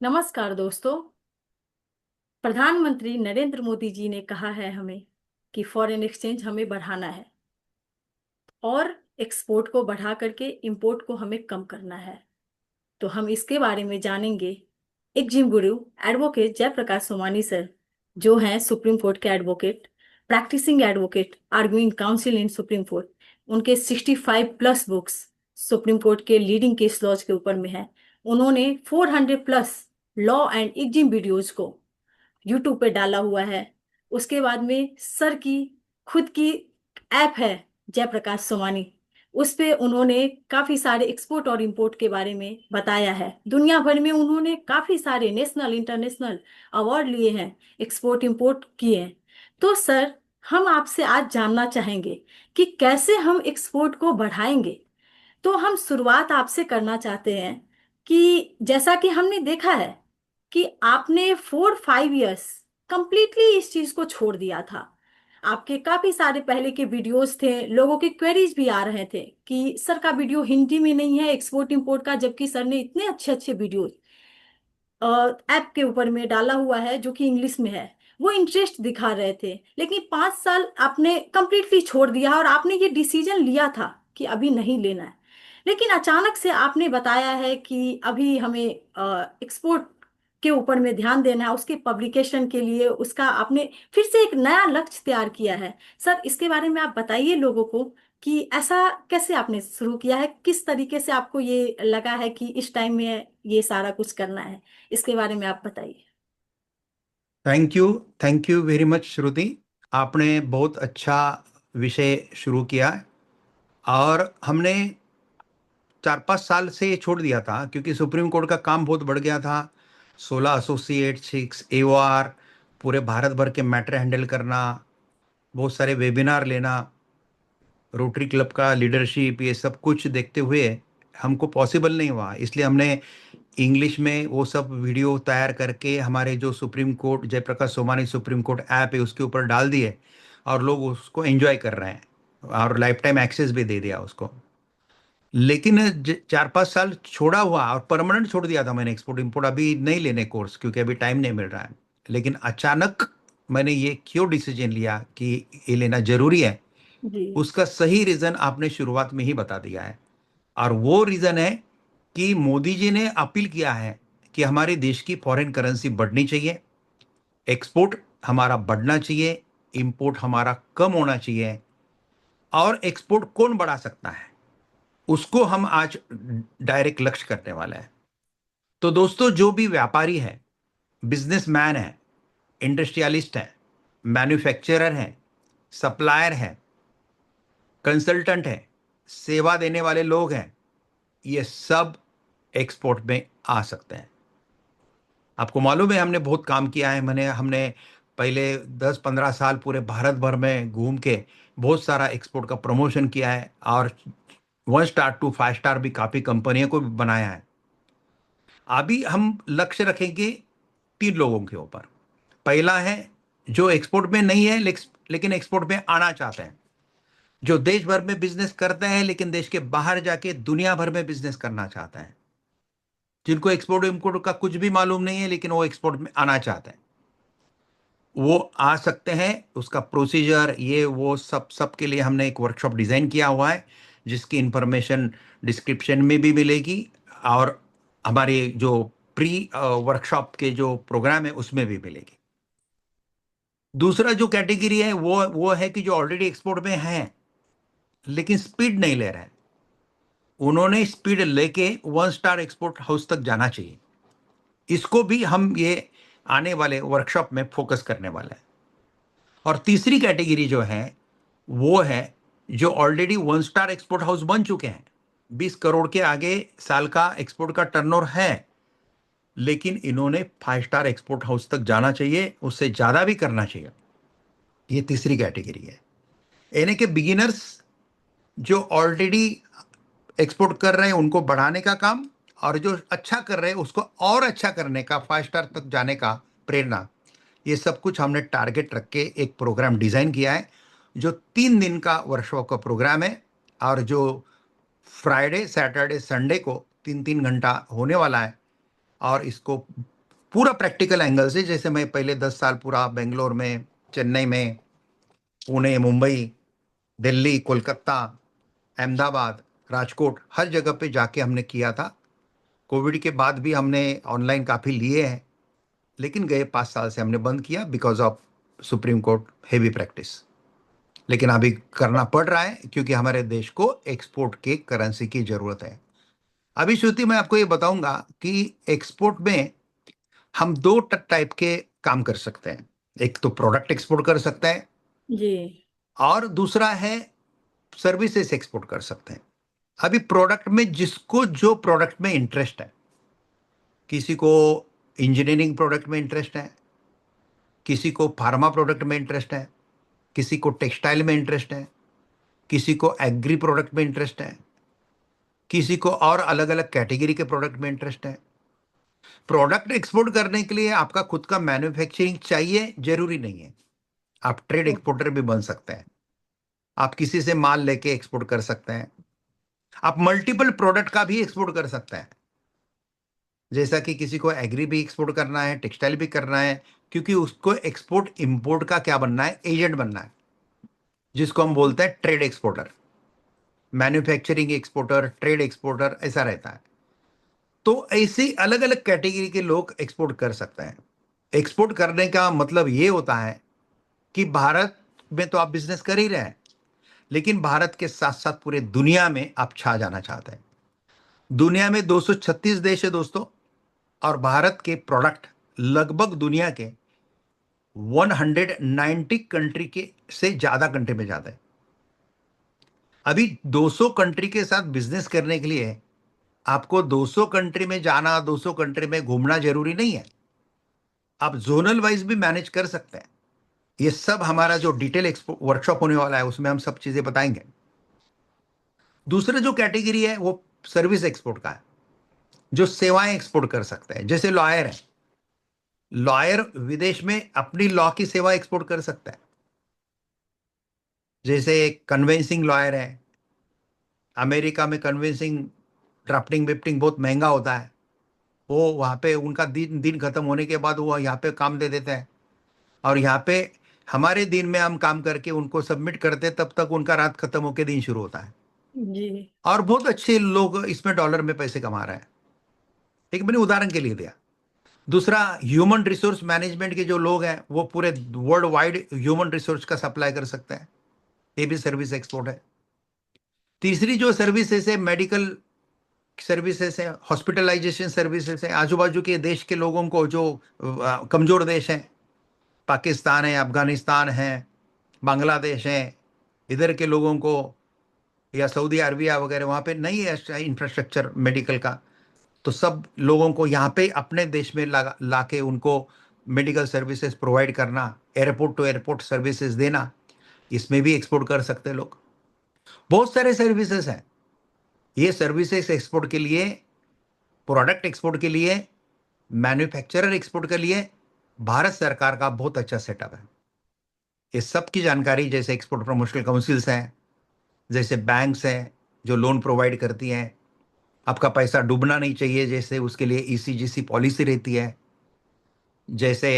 नमस्कार दोस्तों। प्रधानमंत्री नरेंद्र मोदी जी ने कहा है हमें कि फॉरेन एक्सचेंज हमें बढ़ाना है और एक्सपोर्ट को बढ़ा करके इंपोर्ट को हमें कम करना है। तो हम इसके बारे में जानेंगे। एग्जिम गुरु एडवोकेट जयप्रकाश सोमानी सर, जो हैं सुप्रीम कोर्ट के advocate, practising advocate, arguing counsel in supreme court. उनके 65 प्लस बुक्स सुप्रीम कोर्ट के लीडिंग केस लॉज के ऊपर में है। उन्होंने 400 plus law and exim videos को यूट्यूब पे डाला हुआ है। उसके बाद में सर की खुद की ऐप है जयप्रकाश सोमानी। उस पे उन्होंने काफी सारे एक्सपोर्ट और इंपोर्ट के बारे में बताया है। दुनिया भर में उन्होंने काफी सारे नेशनल इंटरनेशनल अवार्ड लिए हैं, एक्सपोर्ट इंपोर्ट किए हैं। तो सर, हम आपसे आज जानना चाहेंगे कि कैसे हम एक्सपोर्ट को बढ़ाएंगे। तो हम शुरुआत आपसे करना चाहते हैं कि जैसा कि हमने देखा है कि आपने 4-5 इयर्स कंप्लीटली इस चीज को छोड़ दिया था। आपके काफी सारे पहले के वीडियोस थे, लोगों के क्वेरीज भी आ रहे थे कि सर का वीडियो हिंदी में नहीं है एक्सपोर्ट इंपोर्ट का, जबकि सर ने इतने अच्छे अच्छे वीडियोस ऐप के ऊपर में डाला हुआ है जो कि इंग्लिश में है। वो इंटरेस्ट दिखा रहे थे, लेकिन 5 साल आपने कंप्लीटली छोड़ दिया और आपने ये डिसीजन लिया था कि अभी नहीं लेना है। लेकिन अचानक से आपने बताया है कि अभी हमें एक्सपोर्ट के ऊपर में ध्यान देना है, उसके पब्लिकेशन के लिए उसका आपने फिर से एक नया लक्ष्य तैयार किया है। सर, इसके बारे में आप बताइए लोगों को कि ऐसा कैसे आपने शुरू किया है, किस तरीके से आपको ये लगा है कि इस टाइम में ये सारा कुछ करना है। इसके बारे में आप बताइए। थैंक यू वेरी मच श्रुति। आपने बहुत अच्छा विषय शुरू किया है। और हमने 4-5 साल से ये छोड़ दिया था क्योंकि सुप्रीम कोर्ट का काम बहुत बढ़ गया था। 16 एसोसिएट, 6 AOR, पूरे भारत भर के मैटर हैंडल करना, बहुत सारे वेबिनार लेना, रोटरी क्लब का लीडरशिप, ये सब कुछ देखते हुए हमको पॉसिबल नहीं हुआ। इसलिए हमने इंग्लिश में वो सब वीडियो तैयार करके हमारे जो supreme court Jayprakash Somani supreme court app है उसके ऊपर डाल दिए, और लोग उसको एंजॉय कर रहे हैं और लाइफ टाइम एक्सेस भी दे दिया उसको। लेकिन 4-5 साल छोड़ा हुआ और परमानेंट छोड़ दिया था मैंने एक्सपोर्ट इंपोर्ट, अभी नहीं लेने कोर्स क्योंकि अभी टाइम नहीं मिल रहा है। लेकिन अचानक मैंने ये क्यों डिसीजन लिया कि ये लेना जरूरी है, जी। उसका सही रीजन आपने शुरुआत में ही बता दिया है। और वो रीजन है कि मोदी जी ने अपील किया है कि हमारे देश की फॉरेन करेंसी बढ़नी चाहिए, एक्सपोर्ट हमारा बढ़ना चाहिए, इंपोर्ट हमारा कम होना चाहिए। और एक्सपोर्ट कौन बढ़ा सकता है, उसको हम आज डायरेक्ट लक्ष्य करने वाले हैं। तो दोस्तों, जो भी व्यापारी है, बिजनेसमैन है, इंडस्ट्रियलिस्ट है, मैन्युफैक्चरर है, सप्लायर है, कंसल्टेंट है, सेवा देने वाले लोग हैं, ये सब एक्सपोर्ट में आ सकते हैं। आपको मालूम है हमने बहुत काम किया है। हमने पहले 10-15 साल पूरे भारत भर में घूम के बहुत सारा एक्सपोर्ट का प्रमोशन किया है, और 1 स्टार टू 5 स्टार भी काफ़ी कंपनियों को भी बनाया है। अभी हम लक्ष्य रखेंगे 3 लोगों के ऊपर। पहला है जो एक्सपोर्ट में नहीं है लेकिन एक्सपोर्ट में आना चाहते हैं, जो देश भर में बिजनेस करते हैं लेकिन देश के बाहर जाके दुनिया भर में बिजनेस करना चाहते हैं, जिनको एक्सपोर्ट इम्पोर्ट का कुछ भी मालूम नहीं है लेकिन वो एक्सपोर्ट में आना चाहते हैं, वो आ सकते हैं। उसका प्रोसीजर ये वो सब के लिए हमने एक वर्कशॉप डिजाइन किया हुआ है, जिसकी इंफॉर्मेशन डिस्क्रिप्शन में भी मिलेगी, और हमारे जो प्री वर्कशॉप के जो प्रोग्राम है उसमें भी मिलेगी। दूसरा जो कैटेगरी है वो है कि जो ऑलरेडी एक्सपोर्ट में है लेकिन स्पीड नहीं ले रहे हैं। उन्होंने स्पीड लेके 1 स्टार एक्सपोर्ट हाउस तक जाना चाहिए। इसको भी हम ये आने वाले वर्कशॉप में फोकस करने वाले हैं। और तीसरी कैटेगरी जो है वो है जो ऑलरेडी 1 स्टार एक्सपोर्ट हाउस बन चुके हैं, 20 करोड़ के आगे साल का एक्सपोर्ट का टर्नओवर है, लेकिन इन्होंने 5 स्टार एक्सपोर्ट हाउस तक जाना चाहिए, उससे ज्यादा भी करना चाहिए। ये तीसरी कैटेगरी है, यानी कि बिगिनर्स जो ऑलरेडी एक्सपोर्ट कर रहे हैं उनको बढ़ाने का काम, और जो अच्छा कर रहे हैं उसको और अच्छा करने का, 5 स्टार तक जाने का प्रेरणा। ये सब कुछ हमने टारगेट रख के एक प्रोग्राम डिजाइन किया है, जो 3 दिन का वर्कशॉप का प्रोग्राम है, और जो फ्राइडे सैटरडे संडे को 3-3 घंटा होने वाला है। और इसको पूरा प्रैक्टिकल एंगल से, जैसे मैं पहले 10 साल पूरा बेंगलोर में, चेन्नई में, पुणे, मुंबई, दिल्ली, कोलकाता, अहमदाबाद, राजकोट, हर जगह पे जाके हमने किया था। कोविड के बाद भी हमने ऑनलाइन काफ़ी लिए हैं, लेकिन गए 5 साल से हमने बंद किया because of supreme court heavy practice. लेकिन अभी करना पड़ रहा है क्योंकि हमारे देश को एक्सपोर्ट के करेंसी की जरूरत है। अभी श्रुति, मैं आपको ये बताऊंगा कि एक्सपोर्ट में हम दो टाइप के काम कर सकते हैं। एक तो प्रोडक्ट एक्सपोर्ट कर सकते हैं, जी। और दूसरा है सर्विसेज एक्सपोर्ट कर सकते हैं। अभी प्रोडक्ट में जिसको जो प्रोडक्ट में इंटरेस्ट है, किसी को इंजीनियरिंग प्रोडक्ट में इंटरेस्ट है, किसी को फार्मा प्रोडक्ट में इंटरेस्ट है, किसी को टेक्सटाइल में इंटरेस्ट है, किसी को एग्री प्रोडक्ट में इंटरेस्ट है, किसी को और अलग अलग कैटेगरी के प्रोडक्ट में इंटरेस्ट है। प्रोडक्ट एक्सपोर्ट करने के लिए आपका खुद का मैन्युफैक्चरिंग चाहिए, जरूरी नहीं है। आप ट्रेड एक्सपोर्टर भी बन सकते हैं। आप किसी से माल लेके एक्सपोर्ट कर सकते हैं। आप मल्टीपल प्रोडक्ट का भी एक्सपोर्ट कर सकते हैं, जैसा कि किसी को एग्री भी एक्सपोर्ट करना है, टेक्सटाइल भी करना है, क्योंकि उसको एक्सपोर्ट इंपोर्ट का क्या बनना है, एजेंट बनना है, जिसको हम बोलते हैं trade exporter. Manufacturing exporter, trade exporter, ऐसा रहता है। तो ऐसे अलग अलग कैटेगरी के लोग एक्सपोर्ट कर सकते हैं। एक्सपोर्ट करने का मतलब ये होता है कि भारत में तो आप बिजनेस कर ही रहे हैं, लेकिन भारत के साथ साथ पूरे दुनिया में आप छा जाना चाहते हैं। दुनिया में 236 देश है दोस्तों, और भारत के प्रोडक्ट लगभग दुनिया के 190 कंट्री के से ज्यादा कंट्री में जाते हैं। अभी 200 कंट्री के साथ बिजनेस करने के लिए आपको 200 कंट्री में जाना, 200 कंट्री में घूमना जरूरी नहीं है। आप जोनल वाइज भी मैनेज कर सकते हैं। ये सब हमारा जो डिटेल वर्कशॉप होने वाला है उसमें हम सब चीजें बताएंगे। दूसरा जो कैटेगरी है वो सर्विस एक्सपोर्ट का है, जो सेवाएं एक्सपोर्ट कर सकते हैं। जैसे लॉयर है, लॉयर विदेश में अपनी लॉ की सेवा एक्सपोर्ट कर सकता है। जैसे कन्वेंसिंग लॉयर है, अमेरिका में कन्वेंसिंग ड्राफ्टिंग विफ्टिंग बहुत महंगा होता है। वो वहाँ पे उनका दिन दिन खत्म होने के बाद वो यहाँ पे काम दे देते हैं, और यहाँ पे हमारे दिन में हम काम करके उनको सबमिट करते हैं, तब तक उनका रात खत्म होके दिन शुरू होता है। जी। और बहुत अच्छे लोग इसमें डॉलर में पैसे कमा रहे हैं। एक मैंने उदाहरण के लिए दिया। दूसरा, ह्यूमन रिसोर्स मैनेजमेंट के जो लोग हैं वो पूरे वर्ल्ड वाइड ह्यूमन रिसोर्स का सप्लाई कर सकते हैं, ये भी सर्विस एक्सपोर्ट है। तीसरी जो सर्विसेज है, मेडिकल सर्विसेज है, हॉस्पिटलाइजेशन सर्विसेज है। आजू बाजू के देश के लोगों को, जो कमजोर देश हैं, पाकिस्तान है, अफगानिस्तान है, बांग्लादेश है, इधर के लोगों को, या सऊदी अरबिया वगैरह, वहाँ पे नहीं है इंफ्रास्ट्रक्चर मेडिकल का, तो सब लोगों को यहाँ पे अपने देश में ला के उनको मेडिकल सर्विसेज प्रोवाइड करना, एयरपोर्ट टू एयरपोर्ट सर्विसेज देना, इसमें भी एक्सपोर्ट कर सकते हैं लोग। बहुत सारे सर्विसेज हैं। ये सर्विसेज एक्सपोर्ट के लिए, प्रोडक्ट एक्सपोर्ट के लिए, मैन्युफैक्चरर एक्सपोर्ट के लिए भारत सरकार का बहुत अच्छा सेटअप है। इस सब की जानकारी, जैसे एक्सपोर्ट प्रमोशनल काउंसिल्स हैं, जैसे बैंक्स हैं जो लोन प्रोवाइड करती हैं, आपका पैसा डूबना नहीं चाहिए, जैसे उसके लिए ईसीजीसी पॉलिसी रहती है, जैसे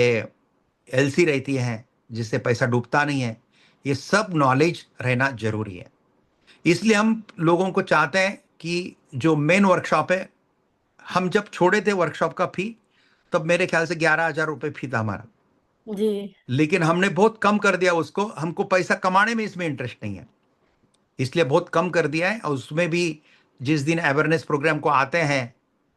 एलसी रहती है जिससे पैसा डूबता नहीं है, ये सब नॉलेज रहना जरूरी है। इसलिए हम लोगों को चाहते हैं कि जो मेन वर्कशॉप है, हम जब छोड़े थे वर्कशॉप का फी, तब मेरे ख्याल से 11,000 रुपये फी था हमारा, जी। लेकिन हमने बहुत कम कर दिया उसको। हमको पैसा कमाने में इसमें इंटरेस्ट नहीं है, इसलिए बहुत कम कर दिया है। और उसमें भी जिस दिन अवेयरनेस प्रोग्राम को आते हैं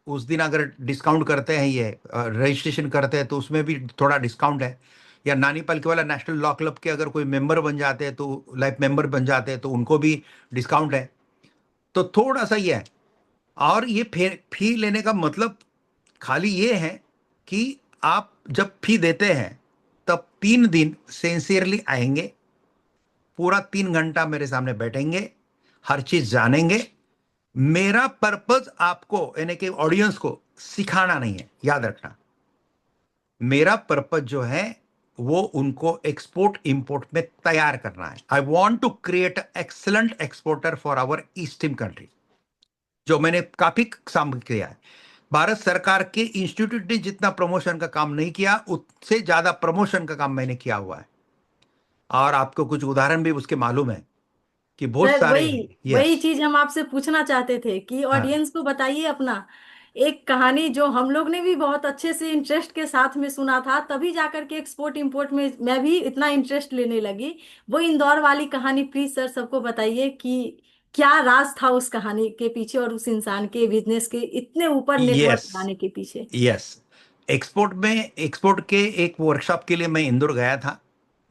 उस दिन अगर डिस्काउंट करते हैं, ये रजिस्ट्रेशन करते हैं, तो उसमें भी थोड़ा डिस्काउंट है। या नानी पालकी वाला नेशनल लॉ क्लब के अगर कोई मेंबर बन जाते हैं, तो लाइफ मेंबर बन जाते हैं, तो उनको भी डिस्काउंट है। तो थोड़ा सा ये है। और ये फी लेने का मतलब खाली ये है कि आप जब फी देते हैं तब 3 दिन सिंसियरली आएंगे, पूरा 3 घंटा मेरे सामने बैठेंगे, हर चीज जानेंगे। मेरा पर्पज आपको, यानी कि ऑडियंस को सिखाना नहीं है, याद रखना। मेरा पर्पज जो है वो उनको एक्सपोर्ट इंपोर्ट में तैयार करना है। I want to create excellent exporter for our eastern country, जो मैंने काफी काम किया है। भारत सरकार के इंस्टीट्यूट ने जितना प्रमोशन का काम नहीं किया, उससे ज्यादा प्रमोशन का काम मैंने किया हुआ है। और आपको कुछ उदाहरण भी उसके मालूम है कि बहुत सर सारे वही हैं। वही यस। चीज हम आपसे पूछना चाहते थे कि हाँ। ऑडियंस को बताइए अपना एक कहानी जो हम लोग ने भी बहुत अच्छे से इंटरेस्ट के साथ में सुना था, तभी जाकर के एक्सपोर्ट इंपोर्ट में मैं भी इतना इंटरेस्ट लेने लगी। वो इंदौर वाली कहानी प्लीज सर सबको बताइए कि क्या राज था उस कहानी के पीछे और उस इंसान के बिजनेस के इतने ऊपर नेटवर्क यस। बनाने के पीछे। यस। एक्सपोर्ट के एक वर्कशॉप के लिए मैं इंदौर गया था।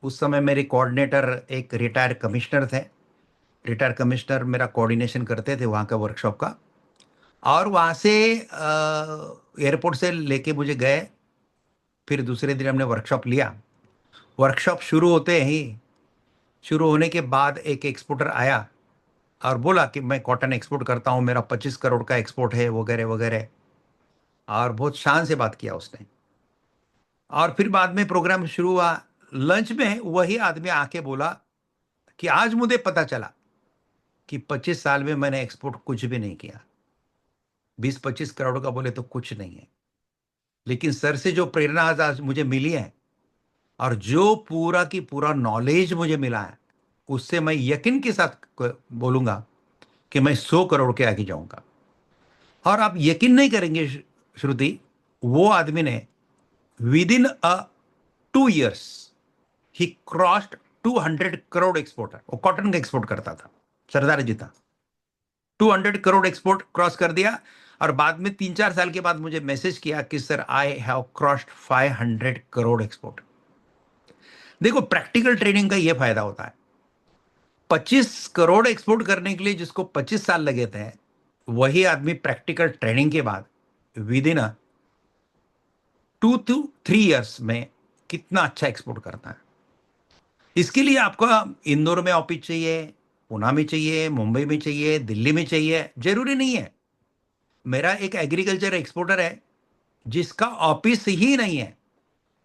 उस समय मेरे कोऑर्डिनेटर एक रिटायर्ड कमिश्नर थे। रिटायर्ड कमिश्नर मेरा कोऑर्डिनेशन करते थे वहाँ का वर्कशॉप का। और वहाँ से एयरपोर्ट से लेके मुझे गए। फिर दूसरे दिन हमने वर्कशॉप लिया। वर्कशॉप शुरू होते ही, शुरू होने के बाद एक एक्सपोर्टर आया और बोला कि मैं कॉटन एक्सपोर्ट करता हूँ, मेरा 25 करोड़ का एक्सपोर्ट है, वगैरह वगैरह। और बहुत शान से बात किया उसने। और फिर बाद में प्रोग्राम शुरू हुआ। लंच में वही आदमी आके बोला कि आज मुझे पता चला कि 25 साल में मैंने एक्सपोर्ट कुछ भी नहीं किया। 20-25 करोड़ का बोले तो कुछ नहीं है। लेकिन सर से जो प्रेरणा आज मुझे मिली है, और जो पूरा की पूरा नॉलेज मुझे मिला है, उससे मैं यकीन के साथ बोलूंगा कि मैं 100 करोड़ के आगे जाऊंगा। और आप यकीन नहीं करेंगे श्रुति, वो आदमी ने with in 2 years he crossed 200 crore exporter. वो कॉटन का एक्सपोर्ट करता था, सरदार जी था। 200 करोड़ एक्सपोर्ट क्रॉस कर दिया। और बाद में 3-4 साल के बाद मुझे मैसेज किया कि sir I have crossed 500 crore export. देखो, प्रैक्टिकल ट्रेनिंग का ये फायदा होता है। 25 करोड़ एक्सपोर्ट करने के लिए जिसको 25 साल लगे थे, वही आदमी प्रैक्टिकल ट्रेनिंग के बाद विद इन 2 to 3 years में कितना अच्छा एक्सपोर्ट करता है। इसके लिए आपका इंदौर में ऑफिस चाहिए, पुणे में चाहिए, मुंबई में चाहिए, दिल्ली में चाहिए, जरूरी नहीं है। मेरा एक एग्रीकल्चर एक्सपोर्टर है जिसका ऑफिस ही नहीं है,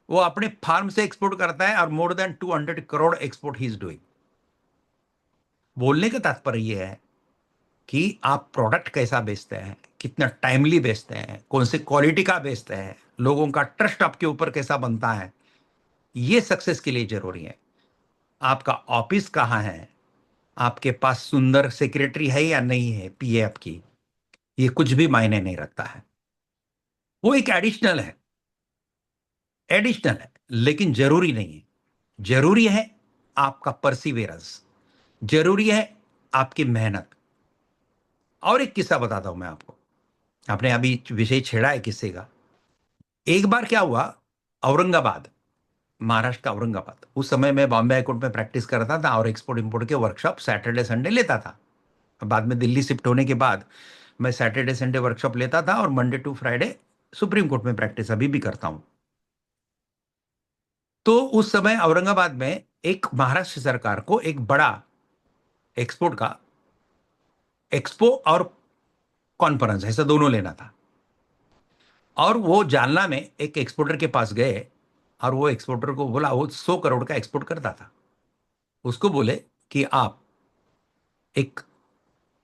वो अपने फार्म से एक्सपोर्ट करता है और more than 200 crore export he is doing. बोलने का तात्पर्य यह है कि आप प्रोडक्ट कैसा बेचते हैं, कितना टाइमली बेचते हैं, कौन से क्वालिटी का बेचते हैं, लोगों का ट्रस्ट आपके ऊपर कैसा बनता है, ये सक्सेस के लिए जरूरी है। आपका ऑफिस कहाँ है, आपके पास सुंदर सेक्रेटरी है या नहीं है पीए आपकी, ये कुछ भी मायने नहीं रखता है। वो एक एडिशनल है, एडिशनल है, लेकिन जरूरी नहीं है। जरूरी है आपका परसिवेरेंस, जरूरी है आपकी मेहनत। और एक किस्सा बताता हूं मैं आपको। आपने अभी विषय छेड़ा है किस्से का। एक बार क्या हुआ, औरंगाबाद, महाराष्ट्र का औरंगाबाद, उस समय मैं बॉम्बे हाईकोर्ट में प्रैक्टिस करता था और एक्सपोर्ट इंपोर्ट के वर्कशॉप सैटरडे संडे लेता था। बाद में दिल्ली शिफ्ट होने के बाद मैं सैटरडे संडे वर्कशॉप लेता था और Monday to Friday supreme court में प्रैक्टिस अभी भी करता हूं। तो उस समय औरंगाबाद में एक महाराष्ट्र सरकार को एक बड़ा एक्सपोर्ट का एक्सपो और कॉन्फ्रेंस, ऐसा दोनों लेना था। और वो जालना में एक एक्सपोर्टर के पास गए और वो एक्सपोर्टर को बोला, वो 100 करोड़ का एक्सपोर्ट करता था। उसको बोले कि आप एक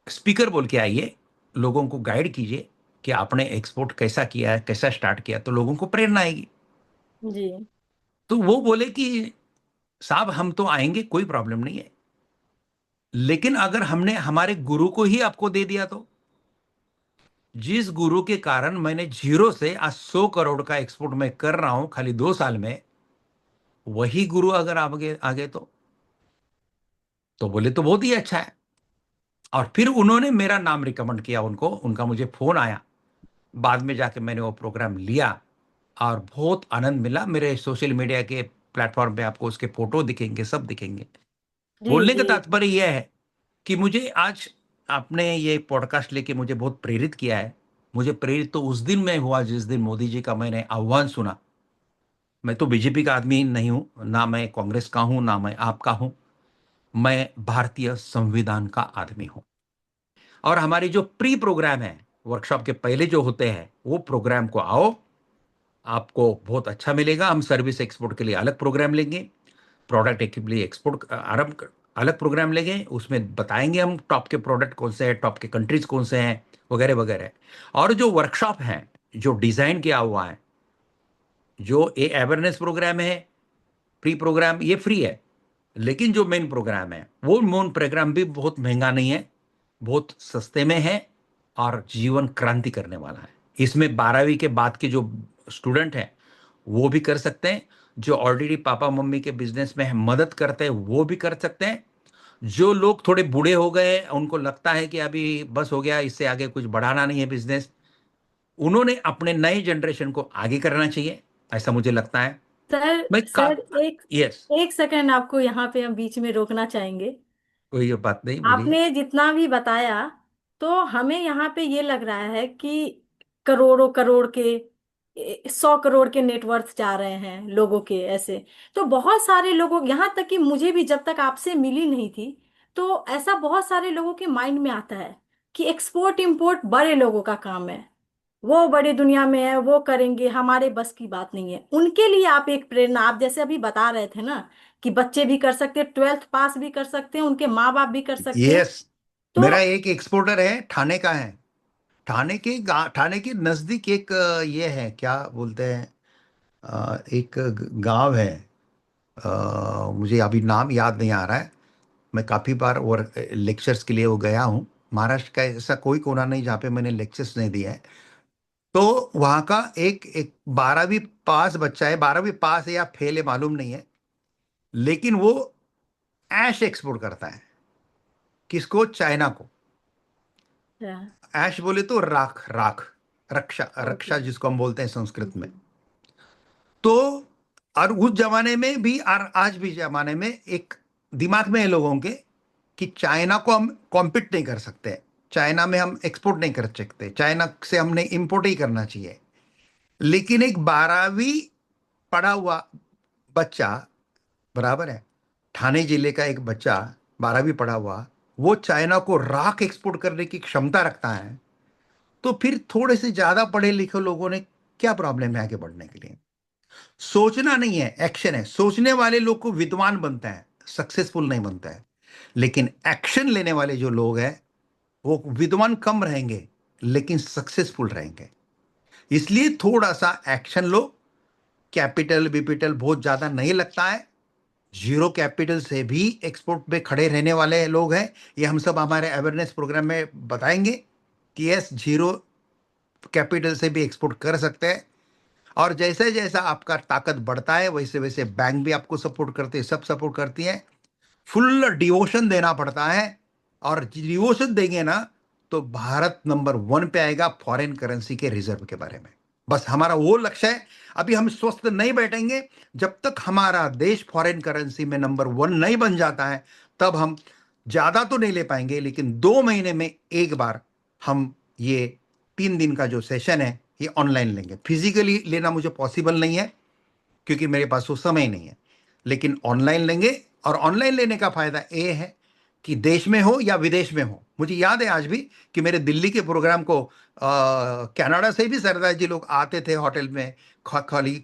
स्पीकर बोल के आइए, लोगों को गाइड कीजिए कि आपने एक्सपोर्ट कैसा किया है, कैसा स्टार्ट किया, तो लोगों को प्रेरणा आएगी। जी तो वो बोले कि साहब हम तो आएंगे, कोई प्रॉब्लम नहीं है, लेकिन अगर हमने हमारे गुरु को ही आपको दे दिया तो, जिस गुरु के कारण मैंने जीरो से आज 100 करोड़ का एक्सपोर्ट मैं कर रहा हूं खाली 2 साल में, वही गुरु अगर आगे आगे तो बोले तो बहुत ही अच्छा है। और फिर उन्होंने मेरा नाम रिकमेंड किया उनको, उनका मुझे फोन आया। बाद में जाके मैंने वो प्रोग्राम लिया और बहुत आनंद मिला। मेरे सोशल मीडिया के प्लेटफॉर्म पे आपको उसके फोटो दिखेंगे, सब दिखेंगे। जी बोलने का जी। तात्पर्य यह है कि मुझे आज आपने ये पॉडकास्ट लेके मुझे बहुत प्रेरित किया है। मुझे प्रेरित तो उस दिन में हुआ जिस दिन मोदी जी का मैंने आह्वान सुना। मैं तो बीजेपी का आदमी नहीं हूं, ना मैं कांग्रेस का हूं, ना मैं आपका हूं। मैं भारतीय संविधान का आदमी हूं। और हमारी जो प्री प्रोग्राम है, वर्कशॉप के पहले जो होते हैं, वो प्रोग्राम को आओ, आपको बहुत अच्छा मिलेगा। हम सर्विस एक्सपोर्ट के लिए अलग प्रोग्राम लेंगे, प्रोडक्ट के लिए एक्सपोर्ट आरंभ अलग प्रोग्राम लेंगे। उसमें बताएंगे हम टॉप के प्रोडक्ट कौन से हैं, टॉप के कंट्रीज कौन से हैं, वगैरह वगैरह। और जो वर्कशॉप हैं, जो डिजाइन किया हुआ है, जो ये अवेयरनेस प्रोग्राम है, प्री प्रोग्राम ये फ्री है, लेकिन जो मेन प्रोग्राम है वो मेन प्रोग्राम भी बहुत महंगा नहीं है, बहुत सस्ते में है और जीवन क्रांति करने वाला है। इसमें 12वीं के बाद के जो स्टूडेंट हैं वो भी कर सकते हैं, जो ऑलरेडी पापा मम्मी के बिजनेस में मदद करते हैं वो भी कर सकते हैं, जो लोग थोड़े बूढ़े हो गए उनको लगता है कि अभी बस हो गया, इससे आगे कुछ बढ़ाना नहीं है बिजनेस, उन्होंने अपने नए जनरेशन को आगे करना चाहिए, ऐसा मुझे लगता है। सर मैं का सर एक यस, एक सेकंड आपको यहाँ पे हम बीच में रोकना चाहेंगे। कोई ये बात नहीं, बोलिए। आपने जितना भी बताया, तो हमें यहाँ पे ये लग रहा है कि करोड़ों करोड़ के 100 करोड़ के नेटवर्थ जा रहे हैं लोगों के ऐसे। तो बहुत सारे लोगों, यहाँ तक कि मुझे भी जब तक आपसे मिली नहीं थी, तो ऐसा बहुत सारे लोगों के माइंड में आता है कि एक्सपोर्ट इंपोर्ट बड़े लोगों का काम है, वो बड़ी दुनिया में है, वो करेंगे, हमारे बस की बात नहीं है। उनके लिए आप एक प्रेरणा, आप जैसे अभी बता रहे थे ना कि बच्चे भी कर सकते हैं, 12th पास भी कर सकते हैं, उनके माँ बाप भी कर सकते हैं। यस, तो मेरा एक एक्सपोर्टर है, ठाणे का है। ठाणे के नजदीक एक ये है, क्या बोलते हैं, एक गांव है, मुझे अभी नाम याद नहीं आ रहा है। मैं काफी बार और लेक्चर्स के लिए वो गया हूँ। महाराष्ट्र का ऐसा कोई कोना नहीं जहाँ पे मैंने लेक्चर्स नहीं दिए हैं। तो वहाँ का एक एक 12वीं पास बच्चा है, 12वीं पास है या फेल है मालूम नहीं है, लेकिन वो ऐश एक्सपोर्ट करता है। किसको? चाइना को। ऐश बोले तो राख, राख, रक्षा, ओके। रक्षा जिसको हम बोलते हैं संस्कृत में। तो और उस जमाने में भी और आज भी जमाने में एक दिमाग में है लोगों के कि चाइना को हम कॉम्पिट नहीं कर सकते, चाइना में हम एक्सपोर्ट नहीं कर सकते, चाइना से हमने इंपोर्ट ही करना चाहिए। लेकिन एक 12वीं पढ़ा हुआ बच्चा, बराबर है, ठाणे जिले का एक बच्चा 12वीं पढ़ा हुआ, वो चाइना को राख एक्सपोर्ट करने की क्षमता रखता है। तो फिर थोड़े से ज्यादा पढ़े लिखे लोगों ने क्या प्रॉब्लम है आगे बढ़ने के लिए? सोचना नहीं है, एक्शन है। सोचने वाले लोग को विद्वान बनता है, सक्सेसफुल नहीं बनता है। लेकिन एक्शन लेने वाले जो लोग हैं वो विद्वान कम रहेंगे लेकिन सक्सेसफुल रहेंगे। इसलिए थोड़ा सा एक्शन लो। कैपिटल विपिटल बहुत ज्यादा नहीं लगता है, जीरो कैपिटल से भी एक्सपोर्ट पे खड़े रहने वाले लोग हैं। ये हम सब हमारे अवेयरनेस प्रोग्राम में बताएंगे कि यस, जीरो कैपिटल से भी एक्सपोर्ट कर सकते हैं। और जैसे जैसा आपका ताकत बढ़ता है वैसे वैसे बैंक भी आपको सपोर्ट करते हैं, सब सपोर्ट करती है। फुल डिवोशन देना पड़ता है, और डिवोशन देंगे ना तो भारत नंबर 1 पे आएगा फॉरेन करेंसी के रिजर्व के बारे में। बस हमारा वो लक्ष्य है। अभी हम स्वस्थ नहीं बैठेंगे जब तक हमारा देश फॉरेन करेंसी में नंबर 1 नहीं बन जाता है। तब हम ज्यादा तो नहीं ले पाएंगे, लेकिन 2 महीने में एक बार हम ये 3 दिन का जो सेशन है ये ऑनलाइन लेंगे। फिजिकली लेना मुझे पॉसिबल नहीं है क्योंकि मेरे पास वो समय नहीं है, लेकिन ऑनलाइन लेंगे। और ऑनलाइन लेने का फायदा ये है कि देश में हो या विदेश में हो। मुझे याद है आज भी कि मेरे दिल्ली के प्रोग्राम को कनाडा से भी सरदार जी लोग आते थे होटल में, खाली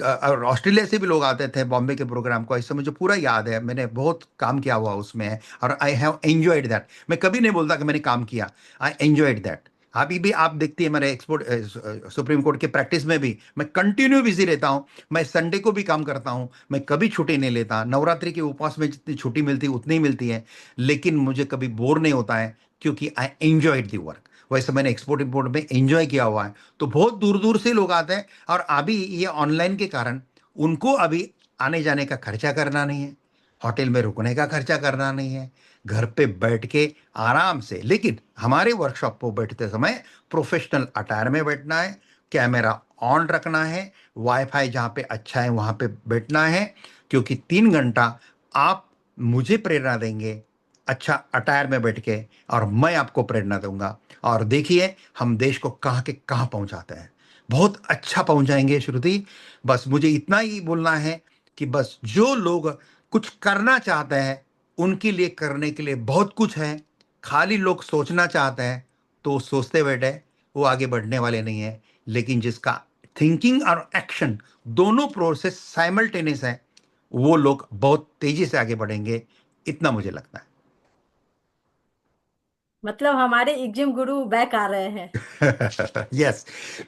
और ऑस्ट्रेलिया से भी लोग आते थे बॉम्बे के प्रोग्राम को। ऐसा मुझे पूरा याद है, मैंने बहुत काम किया हुआ उसमें है, और आई हैव एंजॉयड दैट। मैं कभी नहीं बोलता कि मैंने काम किया, आई एंजॉयड दैट। अभी भी आप देखती है मेरे एक्सपोर्ट सुप्रीम कोर्ट के प्रैक्टिस में भी मैं कंटिन्यू बिजी रहता हूं। मैं संडे को भी काम करता हूं, मैं कभी छुट्टी नहीं लेता। नवरात्रि के उपवास में जितनी छुट्टी मिलती है उतनी ही मिलती है, लेकिन मुझे कभी बोर नहीं होता है क्योंकि आई एंजॉयड द वर्क। वैसे मैंने एक्सपोर्ट इंपोर्ट में एंजॉय किया हुआ है। तो बहुत दूर दूर से लोग आते हैं, और अभी ये ऑनलाइन के कारण उनको अभी आने जाने का खर्चा करना नहीं है, होटल में रुकने का खर्चा करना नहीं है, घर पे बैठ के आराम से। लेकिन हमारे वर्कशॉप पर बैठते समय प्रोफेशनल अटायर में बैठना है, कैमरा ऑन रखना है, वाईफाई जहाँ पे अच्छा है वहाँ पे बैठना है, क्योंकि 3 घंटा आप मुझे प्रेरणा देंगे अच्छा अटायर में बैठ के, और मैं आपको प्रेरणा दूंगा। और देखिए हम देश को कहाँ के कहाँ पहुंचाते हैं, बहुत अच्छा पहुंचाएंगे श्रुति। बस मुझे इतना ही बोलना है कि बस जो लोग कुछ करना चाहते हैं उनके लिए करने के लिए बहुत कुछ है। खाली लोग सोचना चाहते हैं तो वो सोचते बैठे, वो आगे बढ़ने वाले नहीं है। लेकिन जिसका थिंकिंग और एक्शन दोनों प्रोसेस साइमल्टेनियस है, वो लोग बहुत तेजी से आगे बढ़ेंगे, इतना मुझे लगता है। मतलब हमारे एग्जिम गुरु बैक आ रहे हैं। यस,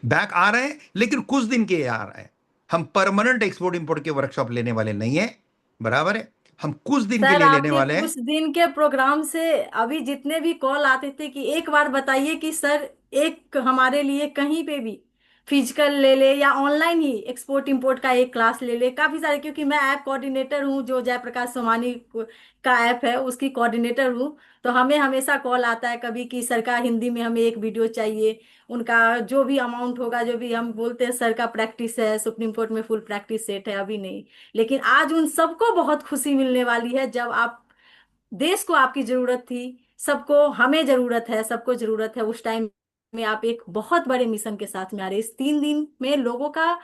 बैक आ रहे हैं, लेकिन कुछ दिन के आ रहे हैं। हम परमानेंट एक्सपोर्ट इंपोर्ट के वर्कशॉप लेने वाले नहीं है, बराबर है। हम कुछ दिन के सर लिए लेने आपके वाले हैं। कुछ दिन के प्रोग्राम से अभी जितने भी कॉल आते थे कि एक बार बताइए कि सर एक हमारे लिए कहीं पे भी फिजिकल ले ले या ऑनलाइन ही एक्सपोर्ट इंपोर्ट का एक क्लास ले ले, काफी सारे, क्योंकि मैं ऐप कोऑर्डिनेटर हूँ, जो जयप्रकाश सोमानी का ऐप है उसकी कोऑर्डिनेटर हूँ। तो हमें हमेशा कॉल आता है कभी कि सर का हिंदी में हमें एक वीडियो चाहिए। उनका जो भी अमाउंट होगा, जो भी हम बोलते हैं सर का प्रैक्टिस है, सुप्रीम कोर्ट में फुल प्रैक्टिस सेट है अभी नहीं, लेकिन आज उन सबको बहुत खुशी मिलने वाली है जब आप, देश को आपकी जरूरत थी, सबको हमें जरूरत है, सबको जरूरत है, उस टाइम में आप एक बहुत बड़े मिशन के साथ में आ रहे हैं। इस 3 दिन में लोगों का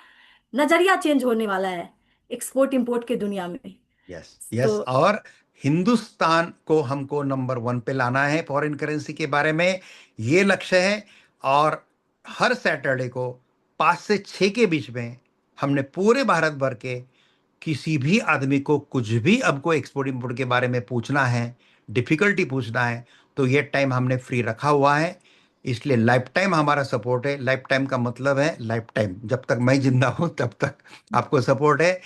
नजरिया चेंज होने वाला है एक्सपोर्ट इंपोर्ट की दुनिया में। यस तो यस, और हिंदुस्तान को हमको नंबर वन पे लाना है फॉरेन करेंसी के बारे में, ये लक्ष्य है। और हर सैटरडे को 5 से 6 के बीच में हमने पूरे भारत भर के किसी भी आदमी को कुछ भी हमको एक्सपोर्ट इंपोर्ट के बारे में पूछना है, डिफिकल्टी पूछना है, तो ये टाइम हमने फ्री रखा हुआ है। इसलिए लाइफ टाइम हमारा सपोर्ट है। लाइफ टाइम का मतलब है लाइफ टाइम, जब तक मैं जिंदा हूं तब तक आपको सपोर्ट है।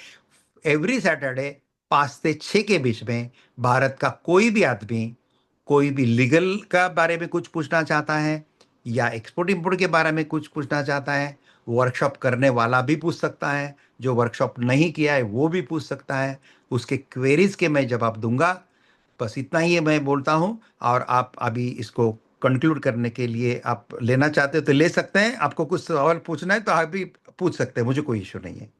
एवरी सैटरडे 5 से 6 के बीच में भारत का कोई भी आदमी कोई भी लीगल का बारे में कुछ पूछना चाहता है या एक्सपोर्ट इंपोर्ट के बारे में कुछ पूछना चाहता है, वर्कशॉप करने वाला भी पूछ सकता है, जो वर्कशॉप नहीं किया है वो भी पूछ सकता है। उसके क्वेरीज के मैं जवाब दूंगा। बस इतना ही है मैं बोलता हूँ। और आप अभी इसको कंक्लूड करने के लिए आप लेना चाहते हो तो ले सकते हैं। आपको कुछ सवाल पूछना है तो आप भी पूछ सकते हैं, मुझे कोई इशू नहीं है।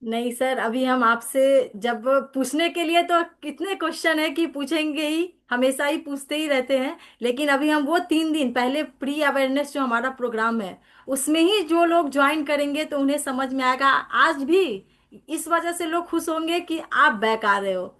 नहीं सर, अभी हम आपसे जब पूछने के लिए तो कितने क्वेश्चन है कि पूछेंगे ही, हमेशा ही पूछते ही रहते हैं, लेकिन अभी हम वो 3 दिन पहले प्री अवेयरनेस जो हमारा प्रोग्राम है उसमें ही जो लोग ज्वाइन करेंगे तो उन्हें समझ में आएगा। आज भी इस वजह से लोग खुश होंगे कि आप बैक आ रहे हो।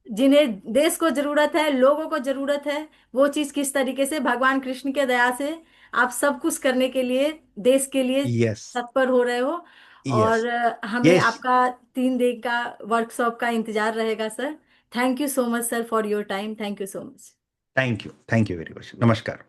जिन्हें देश को जरूरत है, लोगों को जरूरत है, वो चीज किस तरीके से भगवान कृष्ण के दया से आप सब कुछ करने के लिए, देश के लिए यस तत्पर हो रहे हो। यस और हमें यस। आपका 3 दिन का वर्कशॉप का इंतजार रहेगा sir. Thank you so much sir for your time, thank you so much. Thank you very much, नमस्कार।